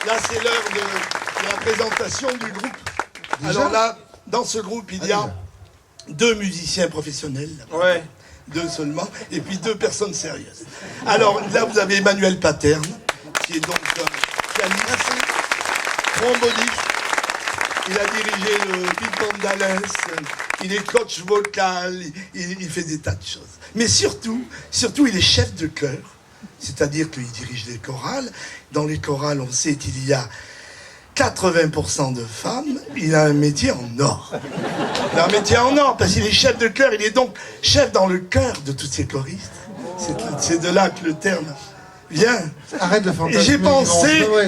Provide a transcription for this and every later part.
Là, c'est l'heure de la présentation du groupe. Déjà Alors là, dans ce groupe, il y a deux musiciens professionnels. Ouais. Deux seulement, et puis deux personnes sérieuses. Alors là, vous avez Emmanuel Paterne, qui est donc pianiste, tromboniste. Il a dirigé le Big Band d'Alès, il est coach vocal, il fait des tas de choses. Mais surtout, il est chef de chœur, c'est-à-dire qu'il dirige des chorales. Dans les chorales, on sait qu'il y a 80% de femmes, il a un métier en or. Il a un métier en or, parce qu'il est chef de chœur, il est donc chef dans le cœur de tous ces choristes. C'est de là que le terme vient. Arrête de fantasmer. Et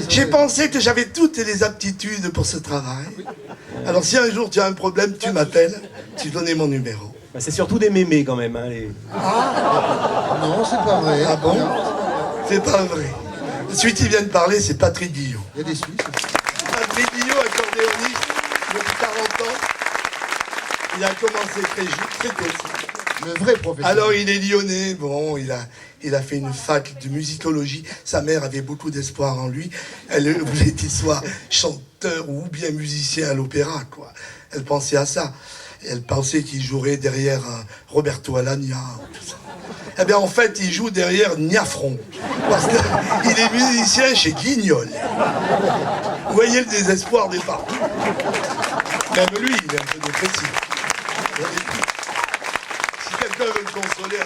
j'ai pensé que j'avais toutes les aptitudes pour ce travail. Alors si un jour tu as un problème, tu m'appelles, tu donnes mon numéro. Bah, c'est surtout des mémés quand même. Hein, les... Non, c'est pas vrai. Ah bon? C'est pas vrai. Celui qui vient de parler, c'est Patrick Guillot. Il y a des Suisses. Patrick Guillot, accordéoniste, depuis 40 ans. Il a commencé très tôt. Le vrai professeur. Alors il est lyonnais, bon, il a fait une fac de musicologie. Sa mère avait beaucoup d'espoir en lui. Elle voulait qu'il soit chanteur ou bien musicien à l'opéra, quoi. Elle pensait à ça. Elle pensait qu'il jouerait derrière Roberto Alagna, tout ça. Eh bien, en fait, il joue derrière Niafron. Parce qu'il est musicien chez Guignol. Vous voyez le désespoir des parents. Même lui, il est un peu dépressif. Si quelqu'un veut le consoler.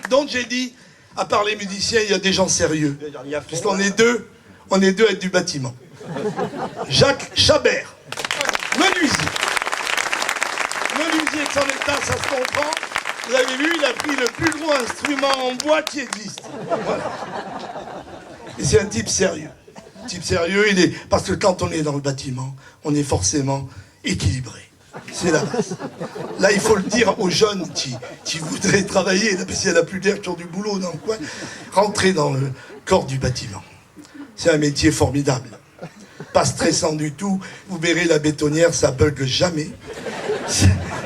Donc, j'ai dit, à part les musiciens, il y a des gens sérieux. Puisqu'on est deux à être du bâtiment. Jacques Chabert, menuisier. Menuisier de son état, ça se comprend. Vous avez vu, il a pris le plus gros instrument en bois qui existe. Voilà. Et c'est un type sérieux. Type sérieux, il est... Parce que quand on est dans le bâtiment, on est forcément équilibré. C'est la base. Là, il faut le dire aux jeunes qui voudraient travailler, parce qu'il y en a plus d'air sur du boulot dans le coin, rentrer dans le corps du bâtiment. C'est un métier formidable. Pas stressant du tout. Vous verrez, la bétonnière, ça bug jamais.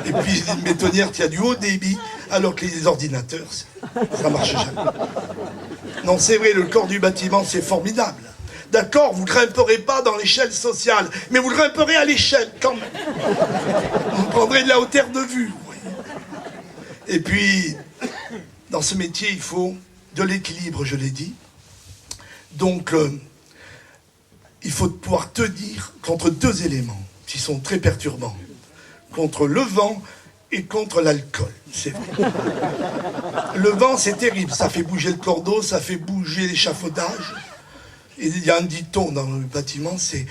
Et puis une bétonnière qui a du haut débit, alors que les ordinateurs, ça marche jamais. Non, c'est vrai, le corps du bâtiment, c'est formidable. D'accord, vous ne grimperez pas dans l'échelle sociale, mais vous grimperez à l'échelle quand même. Vous prendrez de la hauteur de vue. Vous voyez. Et puis, dans ce métier, il faut de l'équilibre, je l'ai dit. Donc, il faut pouvoir tenir contre deux éléments qui sont très perturbants. Contre le vent et contre l'alcool, c'est vrai. Le vent, c'est terrible, ça fait bouger le cordeau, ça fait bouger l'échafaudage. Et il y a un dicton dans le bâtiment, c'est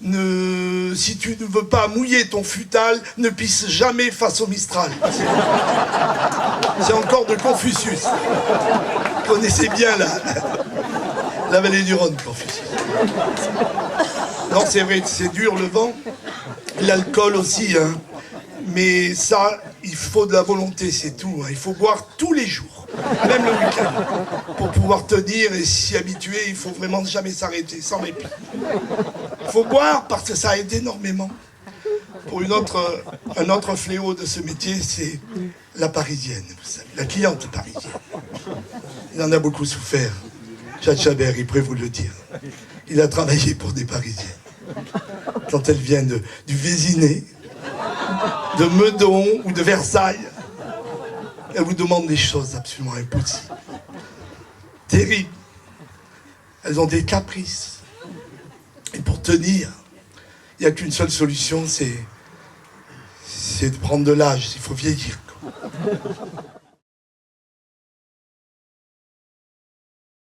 si tu ne veux pas mouiller ton futal, ne pisse jamais face au Mistral. C'est encore de Confucius. Vous connaissez bien la vallée du Rhône, Confucius. Non, c'est vrai, c'est dur le vent. L'alcool aussi, hein. Mais ça, il faut de la volonté, c'est tout. Hein. Il faut boire tous les jours, même le week-end, pour pouvoir tenir et s'y habituer. Il faut vraiment jamais s'arrêter, sans répit. Il faut boire parce que ça aide énormément. Pour un autre fléau de ce métier, c'est la parisienne, vous savez, la cliente parisienne. Il en a beaucoup souffert. Jacques Chabert, il pourrait vous le dire. Il a travaillé pour des Parisiennes. Quand elles viennent du Vésinet, de Meudon ou de Versailles, elles vous demandent des choses absolument impossibles. Terribles. Elles ont des caprices. Et pour tenir, il n'y a qu'une seule solution, c'est de prendre de l'âge. Il faut vieillir, quoi.